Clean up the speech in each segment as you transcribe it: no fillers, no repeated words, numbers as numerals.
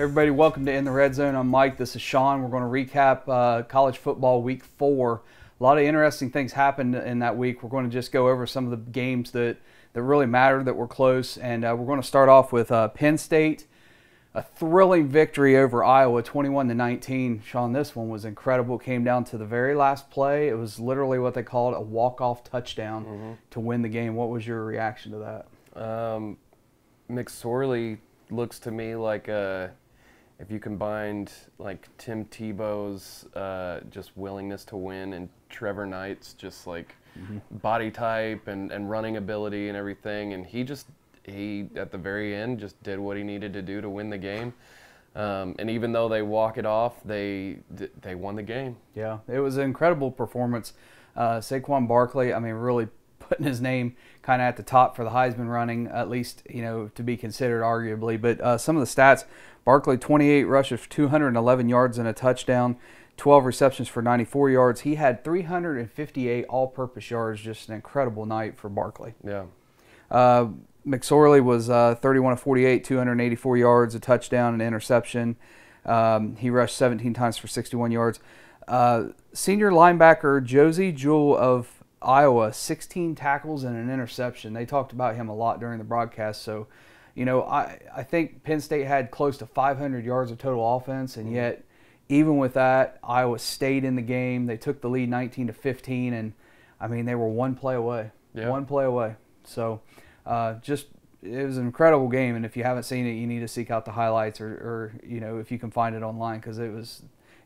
Everybody, welcome to In the Red Zone. I'm Mike. This is Shaun. We're going to recap college football week 4. A lot of interesting things happened in that week. We're going to just go over some of the games that really mattered, that were close. And we're going to start off with Penn State. A thrilling victory over Iowa, 21-19. Shaun, this one was incredible. It came down to the very last play. It was literally what they called a walk-off touchdown to win the game. What was your reaction to that? McSorley looks to me like if you combined like Tim Tebow's just willingness to win and Trevor Knight's just like body type and running ability and everything, and he at the very end just did what he needed to do to win the game. And even though they walk it off, they won the game. Yeah, it was an incredible performance. Saquon Barkley, I mean, really putting his name kind of at the top for the Heisman running, at least, to be considered arguably. But some of the stats, Barkley, 28 rushes, 211 yards and a touchdown, 12 receptions for 94 yards. He had 358 all-purpose yards, just an incredible night for Barkley. Yeah. McSorley was 31 of 48, 284 yards, a touchdown, an interception. He rushed 17 times for 61 yards. Senior linebacker Josie Jewell of Iowa, 16 tackles and an interception. They talked about him a lot during the broadcast. So, I think Penn State had close to 500 yards of total offense, and yet even with that, Iowa stayed in the game. They took the lead 19-15, and I mean, they were one play away. Yeah. One play away. So it was an incredible game, and if you haven't seen it, you need to seek out the highlights or if you can find it online, because it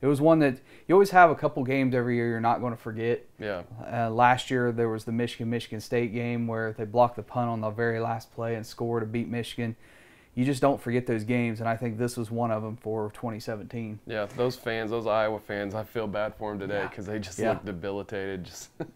was one that you always have a couple games every year you're not going to forget. Yeah. Last year there was the Michigan State game where they blocked the punt on the very last play and scored to beat Michigan. You just don't forget those games, and I think this was one of them for 2017. Yeah, those Iowa fans, I feel bad for them today because they just look debilitated.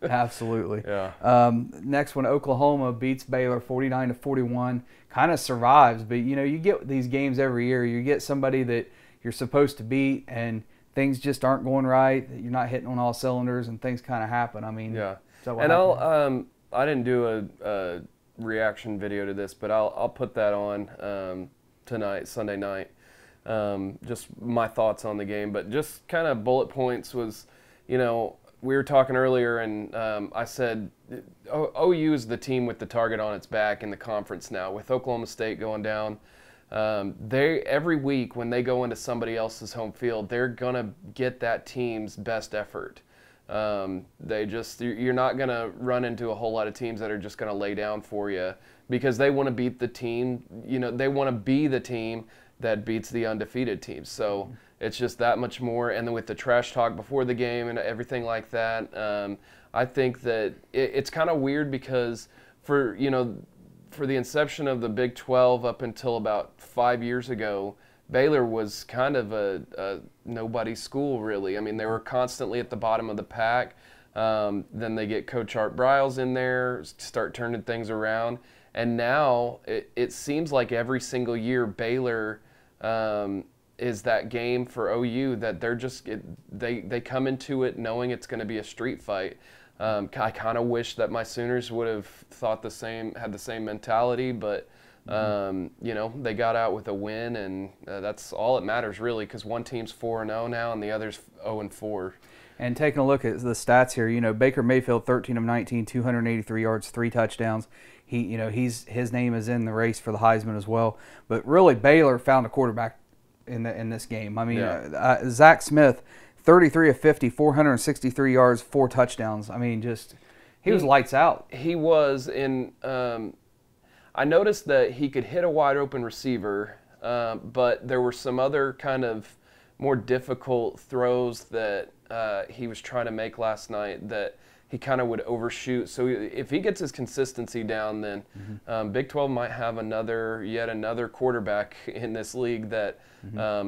Absolutely. Yeah. Next one, Oklahoma beats Baylor 49-41. Kind of survives, but you get these games every year. You get somebody that you're supposed to beat, and things just aren't going right. You're not hitting on all cylinders, and things kind of happen. I mean, yeah. And I didn't do a reaction video to this, but I'll put that on tonight, Sunday night. Just my thoughts on the game, but just kind of bullet points was, we were talking earlier, and I said OU is the team with the target on its back in the conference now. With Oklahoma State going down, every week when they go into somebody else's home field, they're gonna get that team's best effort. You're not gonna run into a whole lot of teams that are just gonna lay down for you, because they want to beat the team. They want to be the team that beats the undefeated teams. So it's just that much more. And then with the trash talk before the game and everything like that, I think that it's kind of weird because for the inception of the Big 12 up until about 5 years ago, Baylor was kind of a nobody school, really. I mean, they were constantly at the bottom of the pack. Then they get Coach Art Briles in there, start turning things around. And now it seems like every single year Baylor is that game for OU that they come into it knowing it's going to be a street fight. I kind of wish that my Sooners would have had the same mentality, but they got out with a win, and that's all that matters really, because one team's 4-0 now and the other's 0-4. And taking a look at the stats here, Baker Mayfield, 13 of 19, 283 yards, 3 touchdowns. His name is in the race for the Heisman as well. But really, Baylor found a quarterback in this game. I mean, Zach Smith, 33 of 50, 463 yards, 4 touchdowns. I mean, he was lights out. He was in. I noticed that he could hit a wide open receiver, but there were some other kind of more difficult throws that he was trying to make last night that he kind of would overshoot. So if he gets his consistency down, then Big 12 might have yet another quarterback in this league that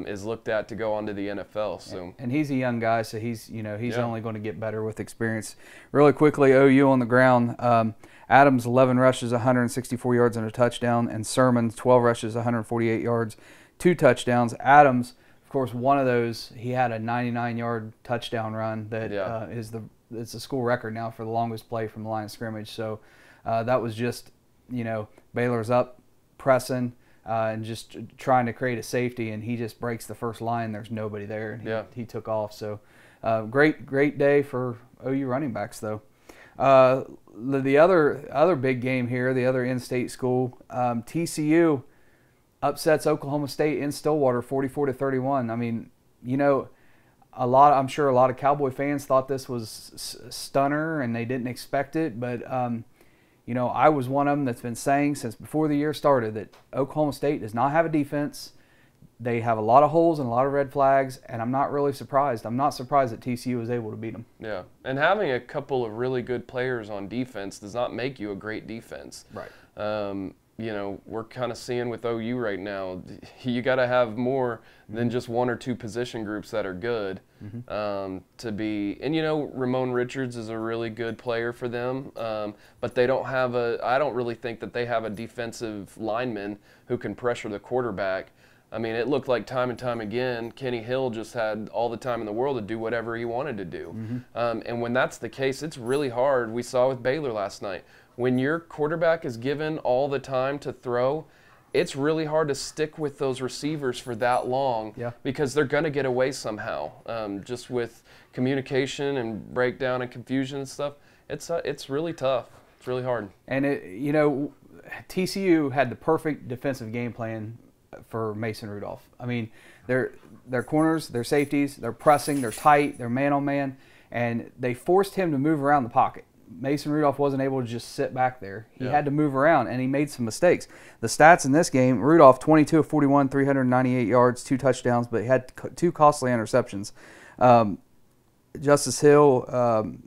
is looked at to go on to the NFL. So and he's a young guy, so he's only going to get better with experience. Really quickly, OU on the ground. Adams, 11 rushes, 164 yards and a touchdown, and Sermon, 12 rushes, 148 yards, 2 touchdowns. Adams, of course, one of those, he had a 99-yard touchdown run that it's a school record now for the longest play from the line of scrimmage. So that was just, Baylor's up, pressing. and just trying to create a safety, and he just breaks the first line. There's nobody there, and he took off. So great day for OU running backs, though. The other big game here, the other in-state school, TCU upsets Oklahoma State in Stillwater 44-31. I mean, I'm sure a lot of Cowboy fans thought this was a stunner and they didn't expect it, but I was one of them that's been saying since before the year started that Oklahoma State does not have a defense. They have a lot of holes and a lot of red flags, and I'm not really surprised. I'm not surprised that TCU was able to beat them. Yeah, and having a couple of really good players on defense does not make you a great defense. Right. We're kind of seeing with OU right now, you got to have more than just one or two position groups that are good to be. And, Ramon Richards is a really good player for them, but they don't have I don't really think that they have a defensive lineman who can pressure the quarterback. I mean, it looked like time and time again, Kenny Hill just had all the time in the world to do whatever he wanted to do. And when that's the case, it's really hard. We saw with Baylor last night. When your quarterback is given all the time to throw, it's really hard to stick with those receivers for that long because they're going to get away somehow. Just with communication and breakdown and confusion and stuff, it's really tough. It's really hard. And, TCU had the perfect defensive game plan for Mason Rudolph. I mean, their corners, their safeties, they're pressing, they're tight, they're man-on-man, and they forced him to move around the pocket. Mason Rudolph wasn't able to just sit back there. He had to move around, and he made some mistakes. The stats in this game, Rudolph, 22 of 41, 398 yards, 2 touchdowns, but he had 2 costly interceptions. Justice Hill,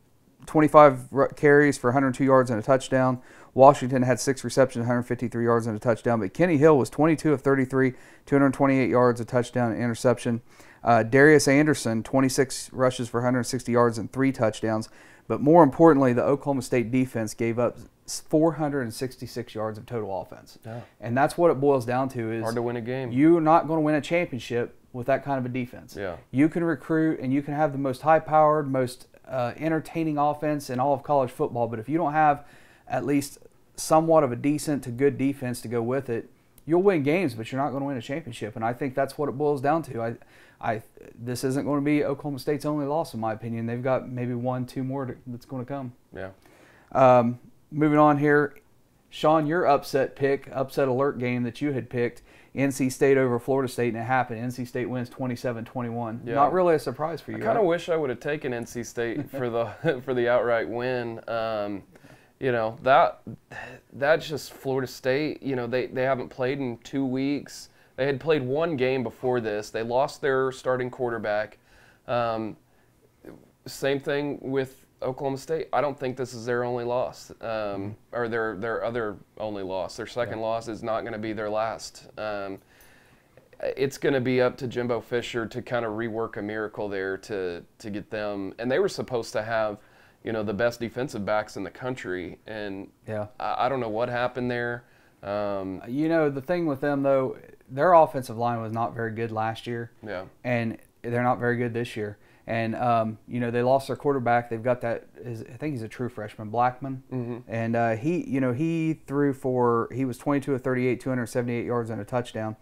25 carries for 102 yards and a touchdown. Washington had 6 receptions, 153 yards and a touchdown. But Kenny Hill was 22 of 33, 228 yards, a touchdown, and interception. Darius Anderson, 26 rushes for 160 yards and 3 touchdowns. But more importantly, the Oklahoma State defense gave up 466 yards of total offense. Yeah. And that's what it boils down to is hard to win a game. You're not going to win a championship with that kind of a defense. Yeah. You can recruit and you can have the most high-powered, most entertaining offense in all of college football, but if you don't have at least somewhat of a decent to good defense to go with it, you'll win games, but you're not going to win a championship. And I think that's what it boils down to. This isn't going to be Oklahoma State's only loss, in my opinion. They've got maybe 1-2 more that's going to come. Yeah. Moving on here, Shaun, your upset alert game that you had picked, NC State over Florida State, and it happened. NC State wins 27-21. Yeah. Not really a surprise for you. I kind of wish I would have taken NC State for the outright win. That's just Florida State. They haven't played in 2 weeks. They had played 1 game before this. They lost their starting quarterback. Same thing with Oklahoma State. I don't think this is their only loss, or their other only loss. Their second loss is not going to be their last. It's going to be up to Jimbo Fisher to kind of rework a miracle there to get them. And they were supposed to have, the best defensive backs in the country, and I don't know what happened there. The thing with them, though, their offensive line was not very good last year, and they're not very good this year. And, they lost their quarterback. They've got I think he's a true freshman, Blackman. And he threw he was 22 of 38, 278 yards and a touchdown.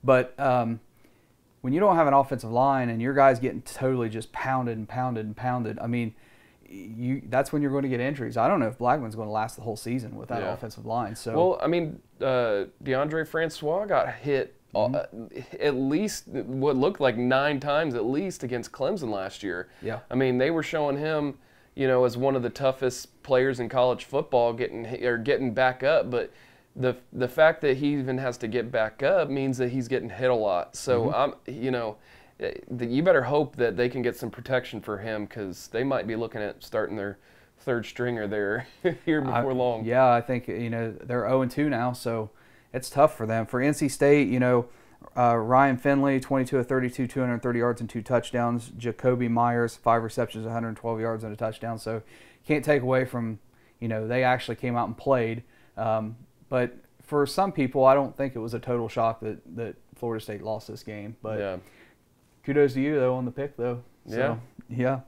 But when you don't have an offensive line and your guys getting totally just pounded, I mean, that's when you're going to get injuries. I don't know if Blackman's going to last the whole season with that offensive line. So, well, I mean, DeAndre Francois got hit at least what looked like 9 times at least against Clemson last year. Yeah. I mean, they were showing him, as one of the toughest players in college football getting back up, but the fact that he even has to get back up means that he's getting hit a lot. So you better hope that they can get some protection for him, because they might be looking at starting their 3rd stringer there here before long. Yeah, I think they're 0-2 now, so it's tough for them. For NC State, Ryan Finley, 22 of 32, 230 yards and 2 touchdowns. Jacoby Myers, 5 receptions, 112 yards and a touchdown. So can't take away from, they actually came out and played. But for some people, I don't think it was a total shock that Florida State lost this game. But kudos to you, though, on the pick, though. So, yeah.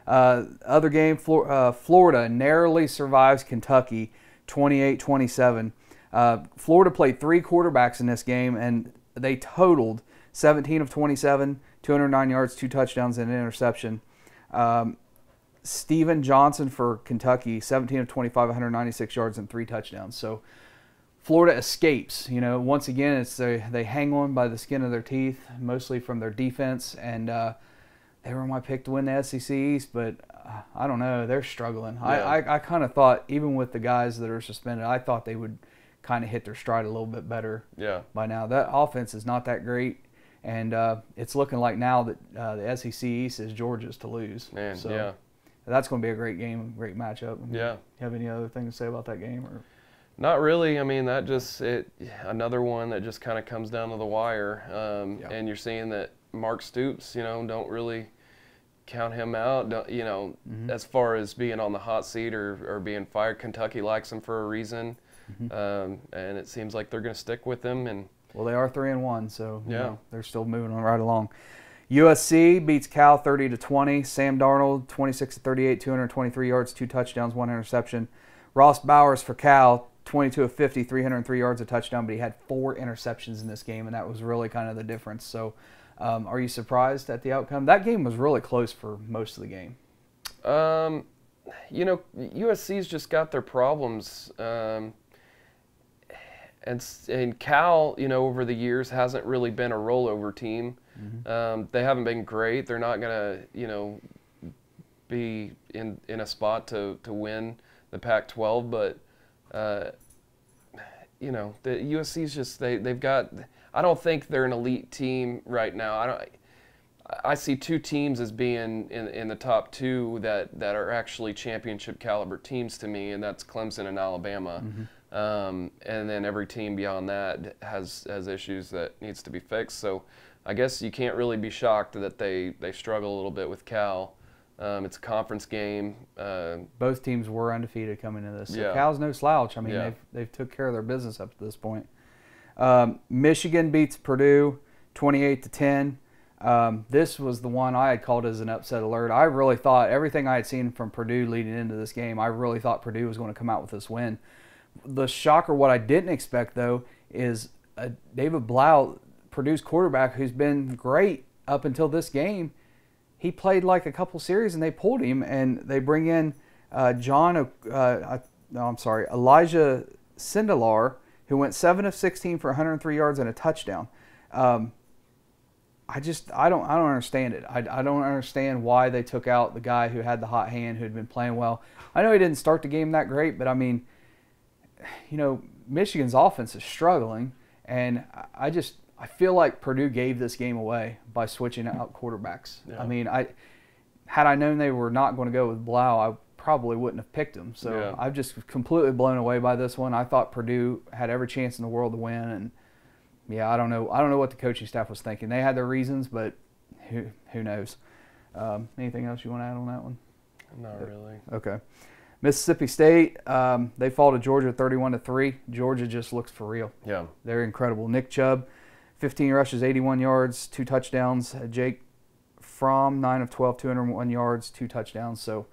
Other game, Florida narrowly survives Kentucky, 28-27. Florida played 3 quarterbacks in this game, and they totaled 17 of 27, 209 yards, 2 touchdowns, and an interception. Steven Johnson for Kentucky, 17 of 25, 196 yards, and 3 touchdowns. So Florida escapes. Once again, it's they hang on by the skin of their teeth, mostly from their defense, and they were my pick to win the SEC East, but I don't know. They're struggling. Yeah. I kind of thought, even with the guys that are suspended, I thought they would kind of hit their stride a little bit better by now. That offense is not that great, and it's looking like now that the SEC East is Georgia's to lose. Man, so yeah. That's going to be a great game, great matchup. Yeah. You have any other thing to say about that game? Or? Not really. I mean, another one that just kind of comes down to the wire. And you're seeing that Mark Stoops, don't really count him out. As far as being on the hot seat or being fired, Kentucky likes him for a reason. And it seems like they're going to stick with him. And well, they are 3-1, so they're still moving on right along. USC beats Cal 30-20. Sam Darnold 26-38, 223 yards, 2 touchdowns, 1 interception. Ross Bowers for Cal 22 of 50, 303 yards, a touchdown, but he had 4 interceptions in this game, and that was really kind of the difference. So, are you surprised at the outcome? That game was really close for most of the game. USC's just got their problems. And Cal, over the years hasn't really been a rollover team. They haven't been great. They're not going to, be in a spot to win the Pac-12. But, the USC's just they've got. I don't think they're an elite team right now. I see 2 teams as being in the top 2 that are actually championship caliber teams to me, and that's Clemson and Alabama. And then every team beyond that has issues that needs to be fixed. So I guess you can't really be shocked that they struggle a little bit with Cal. It's a conference game. Both teams were undefeated coming into this. So Yeah. Cal's no slouch. I mean, they've took care of their business up to this point. Michigan beats Purdue 28-10. This was the one I had called as an upset alert. I really thought everything I had seen from Purdue leading into this game, I really thought Purdue was going to come out with this win. The shocker, what I didn't expect, though, is David Blau, Purdue's quarterback, who's been great up until this game. He played like a couple series, and they pulled him, and they bring in Elijah Sindelar, who went 7 of 16 for 103 yards and a touchdown. I don't understand it. I don't understand why they took out the guy who had the hot hand, who had been playing well. I know he didn't start the game that great, but I mean, Michigan's offense is struggling, and I feel like Purdue gave this game away by switching out quarterbacks. Yeah. I mean, had I known they were not going to go with Blau, I probably wouldn't have picked them. So I'm just completely blown away by this one. I thought Purdue had every chance in the world to win, and I don't know what the coaching staff was thinking. They had their reasons, but who knows? Anything else you want to add on that one? Not really. Okay. Mississippi State, they fall to Georgia 31-3. Georgia just looks for real. Yeah. They're incredible. Nick Chubb, 15 rushes, 81 yards, 2 touchdowns. Jake Fromm, 9 of 12, 201 yards, 2 touchdowns. So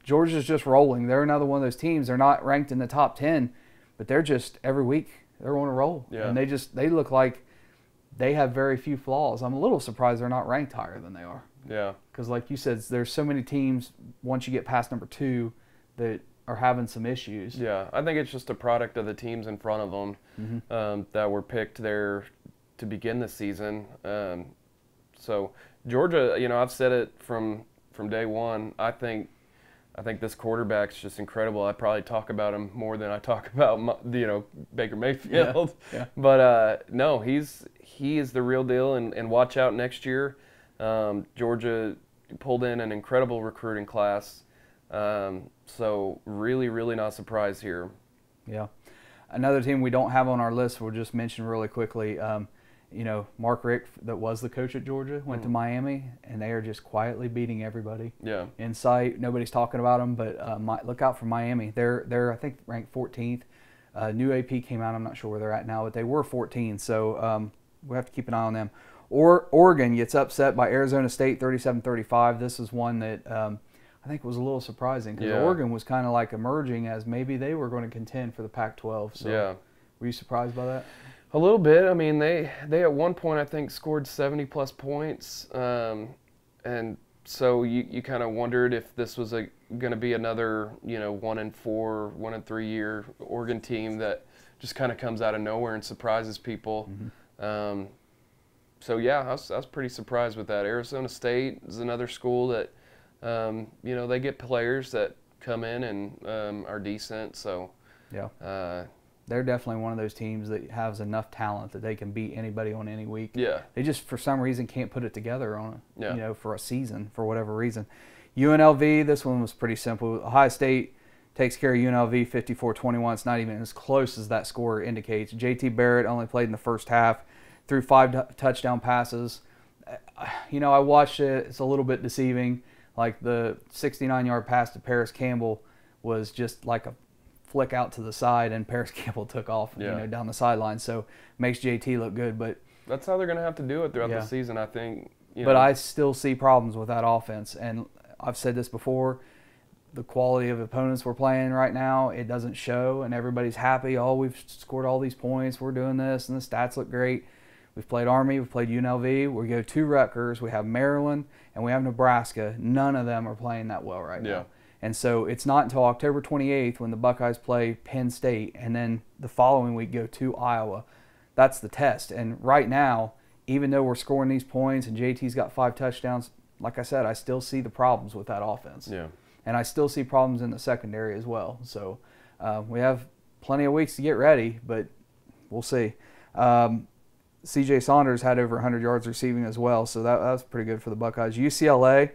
Georgia's just rolling. They're another one of those teams. They're not ranked in the top 10, but they're just every week they're on a roll. Yeah. And they look like they have very few flaws. I'm a little surprised they're not ranked higher than they are. Yeah. Because like you said, there's so many teams once you get past number 2 that are having some issues. Yeah, I think it's just a product of the teams in front of them that were picked there to begin the season. So Georgia, I've said it from day one. I think this quarterback's just incredible. I probably talk about him more than I talk about Baker Mayfield. Yeah. But no, he is the real deal. And watch out next year. Georgia pulled in an incredible recruiting class. So really, really not surprised here. Yeah. Another team we don't have on our list, we'll just mention really quickly, Mark Richt, that was the coach at Georgia, went to Miami, and they are just quietly beating everybody. Yeah. In sight. Nobody's talking about them, but look out for Miami. They're I think, ranked 14th. New AP came out. I'm not sure where they're at now, but they were 14, so we have to keep an eye on them. Oregon gets upset by Arizona State 37-35. This is one that I think was a little surprising because Oregon was kind of like emerging as maybe they were going to contend for the Pac-12. So Were you surprised by that? A little bit. I mean, they at one point I think scored 70+ points, and so you kind of wondered if this was going to be another 1-4, 1-3 year Oregon team that just kind of comes out of nowhere and surprises people. Mm-hmm. So yeah, I was pretty surprised with that. Arizona State is another school that they get players that come in and are decent. So yeah. They're definitely one of those teams that has enough talent that they can beat anybody on any week. Yeah. They just, for some reason, can't put it together on for a season for whatever reason. UNLV, this one was pretty simple. Ohio State takes care of UNLV 54-21. It's not even as close as that score indicates. J.T. Barrett only played in the first half, threw 5 touchdown passes. I watched it. It's a little bit deceiving. Like the 69-yard pass to Paris Campbell was just like a flick out to the side, and Paris Campbell took off down the sideline. So makes JT look good, but that's how they're going to have to do it throughout the season, I think. But I still see problems with that offense, and I've said this before. The quality of opponents we're playing right now, it doesn't show, and everybody's happy. Oh, we've scored all these points. We're doing this, and the stats look great. We've played Army. We've played UNLV. We go to Rutgers. We have Maryland, and we have Nebraska. None of them are playing that well right now. And so it's not until October 28th when the Buckeyes play Penn State, and then the following week go to Iowa. That's the test. And right now, even though we're scoring these points and JT's got 5 touchdowns, like I said, I still see the problems with that offense. Yeah. And I still see problems in the secondary as well. So we have plenty of weeks to get ready, but we'll see. C.J. Saunders had over 100 yards receiving as well, so that was pretty good for the Buckeyes. UCLA,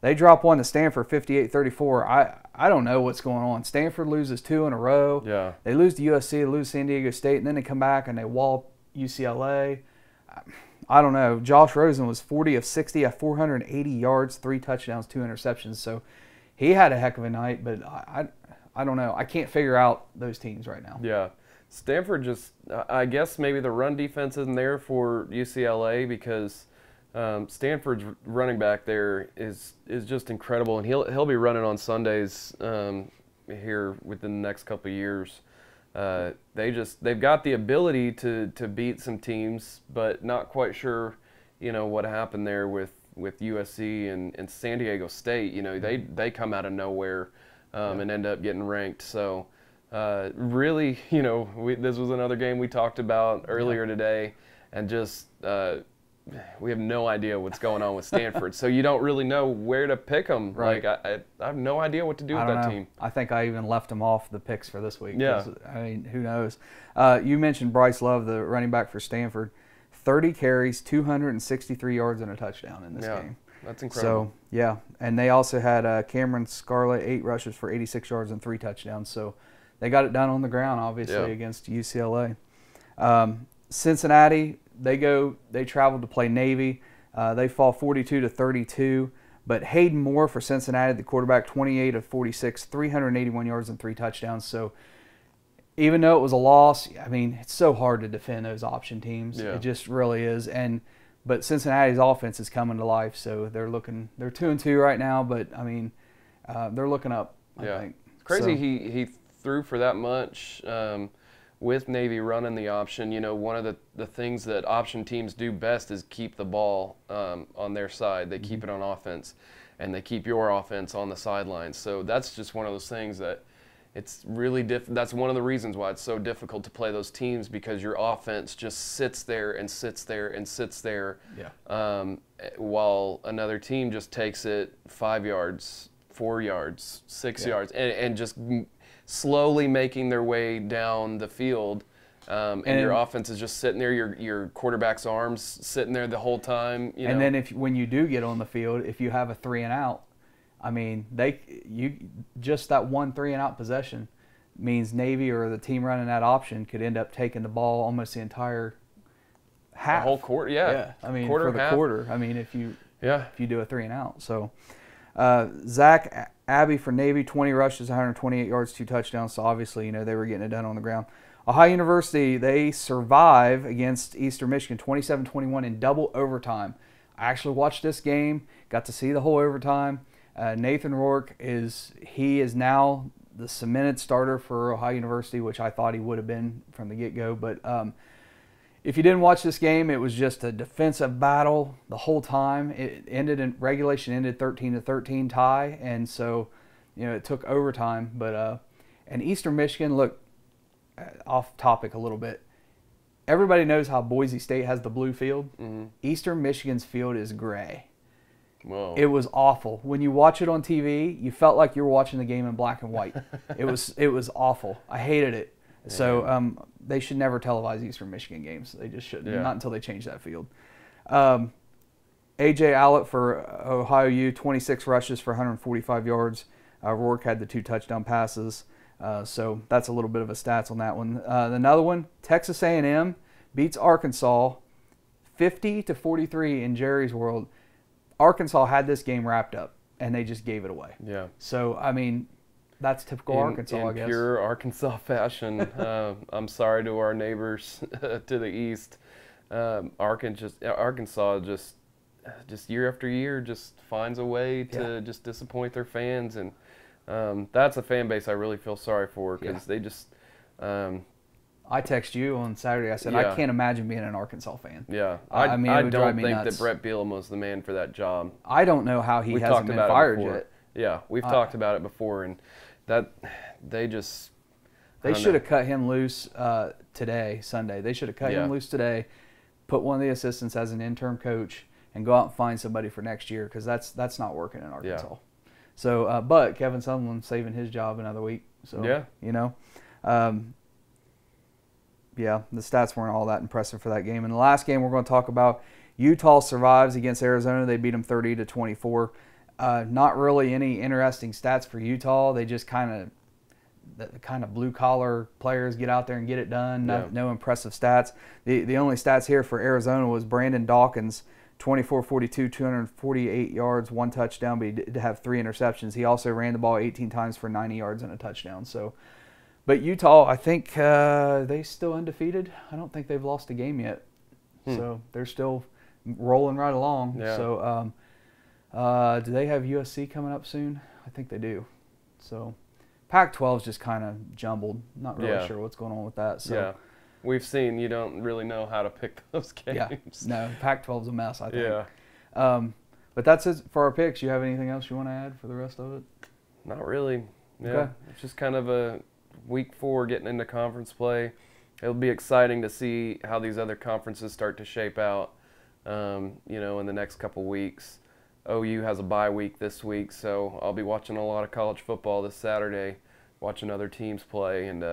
they drop one to Stanford 58-34. I don't know what's going on. Stanford loses 2 in a row. Yeah. They lose to USC, they lose to San Diego State, and then they come back and they wallop UCLA. I don't know. Josh Rosen was 40 of 60 at 480 yards, 3 touchdowns, 2 interceptions. So he had a heck of a night, but I don't know. I can't figure out those teams right now. Yeah. Stanford just, I guess maybe the run defense isn't there for UCLA because Stanford's running back there is just incredible, and he'll be running on Sundays here within the next couple of years. They've got the ability to beat some teams, but not quite sure, what happened there with USC and San Diego State. They come out of nowhere and end up getting ranked. So really, this was another game we talked about earlier today, and just we have no idea what's going on with Stanford. So you don't really know where to pick them. Right. Like I have no idea what to do with that team. I think I even left them off the picks for this week. Yeah. I mean, who knows? You mentioned Bryce Love, the running back for Stanford. 30 carries, 263 yards, and a touchdown in this game. That's incredible. So, yeah. And they also had Cameron Scarlett, 8 rushes for 86 yards and 3 touchdowns. So they got it done on the ground, obviously, against UCLA. Cincinnati, they traveled to play Navy. They fall 42-32. But Hayden Moore for Cincinnati, the quarterback, 28 of 46, 381 yards and 3 touchdowns. So even though it was a loss, I mean, it's so hard to defend those option teams. Yeah. It just really is. But Cincinnati's offense is coming to life, so they're 2-2 right now. But I mean, they're looking up. I think It's crazy. So, he threw for that much with Navy running the option. One of the things that option teams do best is keep the ball on their side. They keep it on offense, and they keep your offense on the sidelines. So that's just one of those things that it's really that's one of the reasons why it's so difficult to play those teams, because your offense just sits there and sits there and sits there, while another team just takes it 5 yards, 4 yards, 6 yards, and just slowly making their way down the field. And your offense is just sitting there, your quarterback's arms sitting there the whole time. And then when you do get on the field, if you have a 3-and-out, I mean, just that one 3-and-out possession means Navy or the team running that option could end up taking the ball almost the entire half. The whole quarter, yeah. I mean, for the quarter. I mean, if you do a 3-and-out. So Zach Abbey for Navy, 20 rushes, 128 yards, 2 touchdowns. So obviously, they were getting it done on the ground. Ohio University, they survive against Eastern Michigan, 27-21 in double overtime. I actually watched this game, got to see the whole overtime. Nathan Rourke is now the cemented starter for Ohio University, which I thought he would have been from the get-go. But if you didn't watch this game, it was just a defensive battle the whole time. It ended in regulation, ended 13-13 tie, and so it took overtime. But and Eastern Michigan, look, off topic a little bit. Everybody knows how Boise State has the blue field. Mm-hmm. Eastern Michigan's field is gray. Whoa. It was awful. When you watch it on TV, you felt like you were watching the game in black and white. It was awful. I hated it. Yeah. So they should never televise Eastern Michigan games. They just shouldn't. Yeah. Not until they change that field. A.J. Allett for Ohio U, 26 rushes for 145 yards. Rourke had the 2 touchdown passes. So that's a little bit of a stats on that one. Another one, Texas A&M beats Arkansas 50-43 in Jerry's World. Arkansas had this game wrapped up, and they just gave it away. Yeah. So, I mean, that's typical Arkansas, I guess. In pure Arkansas fashion. I'm sorry to our neighbors to the east. Arkansas just year after year just finds a way to just disappoint their fans, and that's a fan base I really feel sorry for, because they just. I text you on Saturday. I said I can't imagine being an Arkansas fan. Yeah, I mean, I don't think that Brett Bielema was the man for that job. I don't know how he hasn't been fired yet. Yeah, we've talked about it before, and that they should have cut him loose today, Sunday. They should have cut him loose today, put one of the assistants as an interim coach, and go out and find somebody for next year, because that's not working in Arkansas. Yeah. So, but Kevin Sumlin saving his job another week. So yeah, the stats weren't all that impressive for that game. And the last game we're going to talk about, Utah survives against Arizona. They beat them 30-24. Not really any interesting stats for Utah. They just kind of blue collar players get out there and get it done. No impressive stats. The only stats here for Arizona was Brandon Dawkins, 24-42, 248 yards, 1 touchdown, but he did have 3 interceptions. He also ran the ball 18 times for 90 yards and a touchdown. So. But Utah, I think they still undefeated. I don't think they've lost a game yet. So they're still rolling right along. Yeah. So do they have USC coming up soon? I think they do. So Pac-12 is just kind of jumbled. Not really sure what's going on with that. So. Yeah. We've seen you don't really know how to pick those games. Yeah. No, Pac-12 is a mess, I think. Yeah. But that's it for our picks. You have anything else you want to add for the rest of it? Not really. Yeah. Okay. It's just kind of a Week 4 getting into conference play. It'll be exciting to see how these other conferences start to shape out, in the next couple weeks. OU has a bye week this week, so I'll be watching a lot of college football this Saturday, watching other teams play, and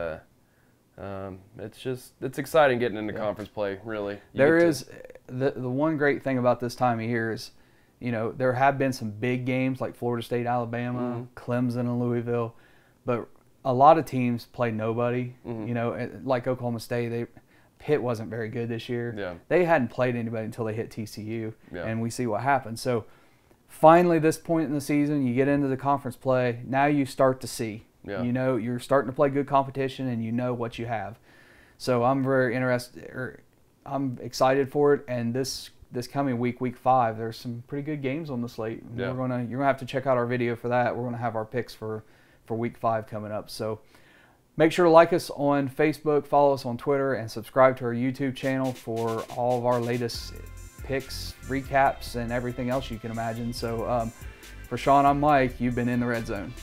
it's exciting getting into conference play, really. There is the one great thing about this time of year is, there have been some big games like Florida State, Alabama, Clemson, and Louisville, but a lot of teams play nobody. Like Oklahoma State, Pitt wasn't very good this year. Yeah. They hadn't played anybody until they hit TCU, and we see what happened. So finally, this point in the season, you get into the conference play. Now you start to see. Yeah. You're starting to play good competition, and you know what you have. So I'm very interested. I'm excited for it, and this coming week 5, there's some pretty good games on the slate. Yeah. You're gonna have to check out our video for that. We're gonna have our picks for week 5 coming up. So make sure to like us on Facebook, follow us on Twitter, and subscribe to our YouTube channel for all of our latest picks, recaps, and everything else you can imagine. So for Shaun, I'm Mike. You've been in the Red Zone.